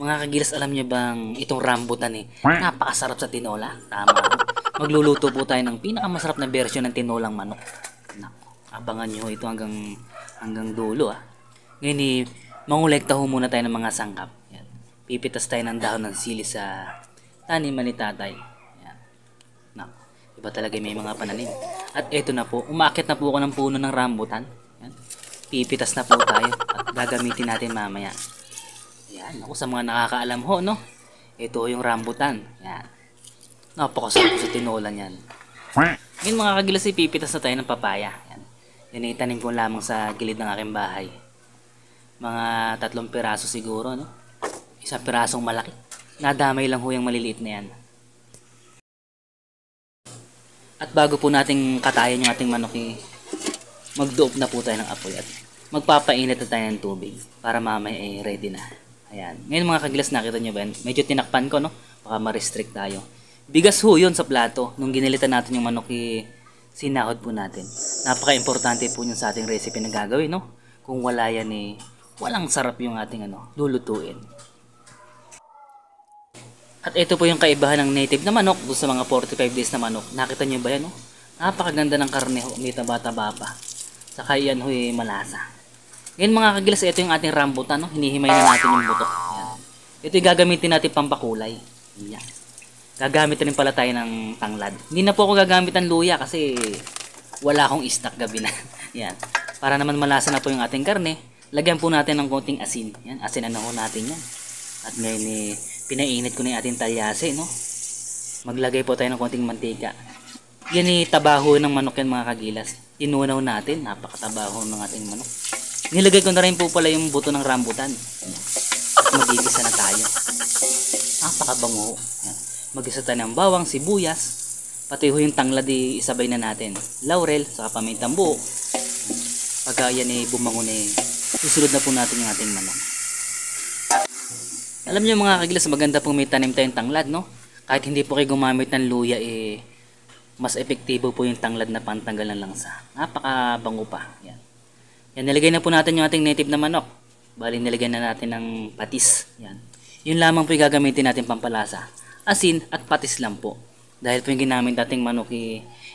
Mga kagilas, alam niyo bang itong rambutan napakasarap sa tinola? Tama. Magluluto po tayo ng pinakamasarap na version ng tinolang manok. Nako, abangan niyo ito hanggang dulo. Ngayon mangolekta ho muna tayo ng mga sangkap. Yan. Pipitas tayo ng dahon ng sili sa taniman ni tatay. Yan. Nako, iba talaga may mga pananim. At eto na po, umaakit na po ako ng puno ng rambutan. Yan. Pipitas na po tayo at gagamitin natin mamaya. Yan, ako sa mga nakakaalam ho, no? Ito yung rambutan. Yan. Napakasarap sa tinola niyan. Ngayon mga kagilas, pipitas na tayo ng papaya. Yan. Yan ay tanim ko lamang sa gilid ng aking bahay. Mga 3 piraso siguro, no? Isang pirasong malaki. Nadamay lang ho yung maliliit na yan. At bago po nating katayan yung ating manok, magduop na po tayo ng apoy at magpapainit na tayo ng tubig para mamaya ready na. Ayan. Ngayon mga kagilas, nakita nyo ba yan? Medyo tinakpan ko, no? Baka ma-restrict tayo. Bigas ho yun sa plato. Nung ginilitan natin yung manok, sinahod po natin. Napaka-importante po yun sa ating recipe na gagawin, no? Kung wala yan, walang sarap yung ating lulutuin. At ito po yung kaibahan ng native na manok doon sa mga 45 days na manok. Nakita nyo ba yan, no? Napakaganda ng karne ho. May taba-taba pa. Saka yan ho, malasa. Ngayon mga kagilas, ito yung ating rambutan, no? Hinihimay na natin yung buto. Ayan. Ito yung gagamitin natin pampakulay. Ayan. Gagamit rin pala tayo ng tanglad. Hindi na po ako gagamit ng luya kasi wala akong stock gabi na. Ayan. Para naman malasa na po yung ating karne, lagyan po natin ng konting asin. Ayan. Asin na ho natin yan. At ngayon pinainit ko na yung ating talyase, no? Maglagay po tayo ng konting mantika. Yan tabaho ng manok yan mga kagilas. Inunaw natin. Napakatabaho ng ating manok. Nilagay ko na rin po pala yung buto ng rambutan. At magigisa na tayo. Napakabango. Magisa tayo ng bawang, sibuyas. Pati ho yung tanglad isabay na natin. Laurel, saka pamintang buo. Pagka yan bumango na susunod na po natin yung ating manok. Alam niyo mga kagilas, maganda pong may tanim tayong tanglad, no? Kahit hindi po kayo gumamit ng luya, mas epektibo po yung tanglad na pantanggal ng langsa. Napakabango pa. Yan. Yan, nilagay na po natin yung ating native na manok. Bali, nilagay na natin ng patis. Yan. Yun lamang po yung gagamitin natin pampalasa. Asin at patis lang po. Dahil po yung ginamit nating manok,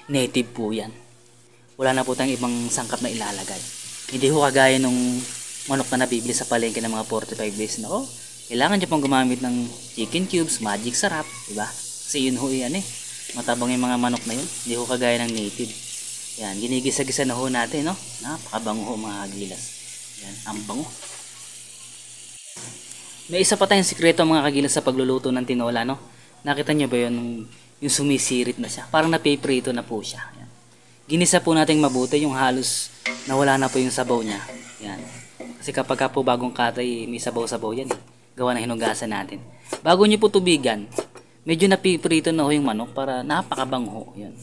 native po yan. Wala na po tayong ibang sangkap na ilalagay. Hindi ho kagaya nung manok na nabibili sa palengke ng mga 45 days na, kailangan nyo pong gumamit ng chicken cubes, magic sarap, diba? Kasi yun ho matabang yung mga manok na yun. Hindi ho kagaya ng native. Yan, ginigisa-gisa na ho natin, no? Napakabango ho mga kagilas. Yan, ang bango. May isa pa tayong sikreto mga kagilas sa pagluluto ng tinola, no? Nakita nyo ba yun? Yung sumisirit na siya. Parang napiprito na po siya. Yan. Ginisa po natin mabuti yung halos nawala na po yung sabaw niya. Yan. Kasi kapag po bagong katay, may sabaw-sabaw yan. Gawa na hinugasan natin. Bago nyo po tubigan, medyo napiprito na ho yung manok para napakabango. Yan.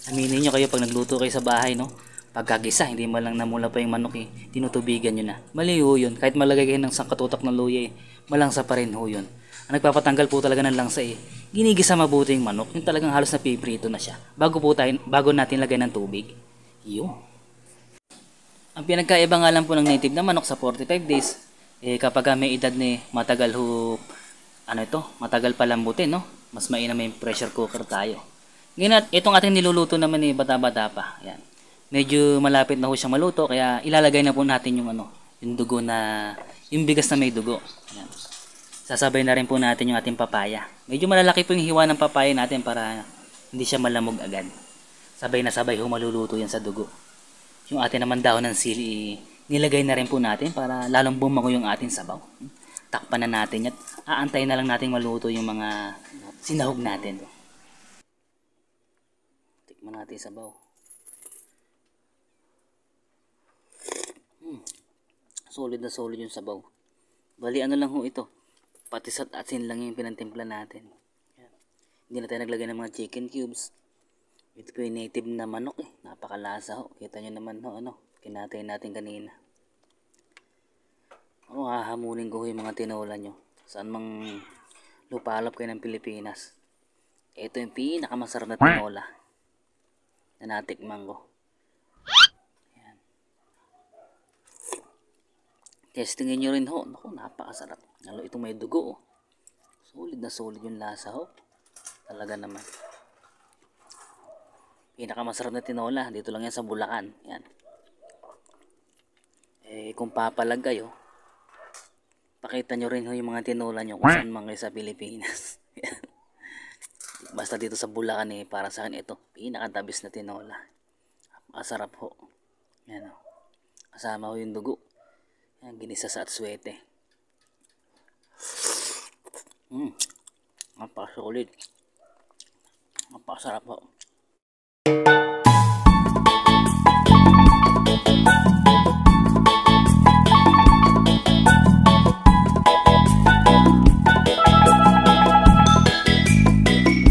Aminin nyo kayo pag nagluto kayo sa bahay, no? Pagkagisa, hindi man lang namula pa yung manok, tinutubigan nyo na. Mali ho yun. Kahit malagay kayo ng sangkatutak ng luya, malangsa pa rin ho yun. Ang nagpapatanggal po talaga ng langsa, ginigisa mabuti yung manok. Yung talagang halos napiprito na siya. Bago natin lagay ng tubig. Yun. Ang pinagkaiba nga lang po ng native na manok sa 45 days, kapag may edad matagal ho, matagal palambutin, no? Mas mainam may pressure cooker tayo. Ngayon, itong ating niluluto naman bata-bata pa. Yan. Medyo malapit na ho siyang maluto, kaya ilalagay na po natin yung yung dugo yung bigas na may dugo. Yan. Sasabay na rin po natin yung ating papaya. Medyo malalaki po yung hiwa ng papaya natin para hindi siya malamog agad. Sabay na sabay ho maluluto yan sa dugo. Yung ating naman dahon ng sili, nilagay na rin po natin para lalong bumango yung ating sabaw. Takpan na natin at aantayin na lang natin maluto yung mga sinahog natin. Tikman natin sabaw. Solid na solid yung sabaw. Bali lang ho ito. Patis at asin lang yung pinantimpla natin. Yan. Hindi na tayo naglagay ng mga chicken cubes. Ito po yung native na manok Napakalasa ho. Kita nyo naman ho kinatay natin kanina. Hahamunin ko yung mga tinola nyo. Saan mang lupalop kayo ng Pilipinas. Ito yung pinakamasarap na tinola na natikman ko. Yan. Testingin nyo rin ho. Naku, napakasarap. Lalo itong may dugo Solid na solid yung lasa ho. Talaga naman. Pinakamasarap na tinola. Dito lang yan sa Bulacan. Yan. Kung papalag kayo, pakita nyo rin ho yung mga tinola nyo kung saan man kayo sa Pilipinas. Basta dito sa Bulacan para sa akin ito. Pinakatabis na tinola. Masarap ho. Yan o. Kasama ho yung dugo. Yan, ginisa sa atsuete. Napakasulit. Napakasarap ho.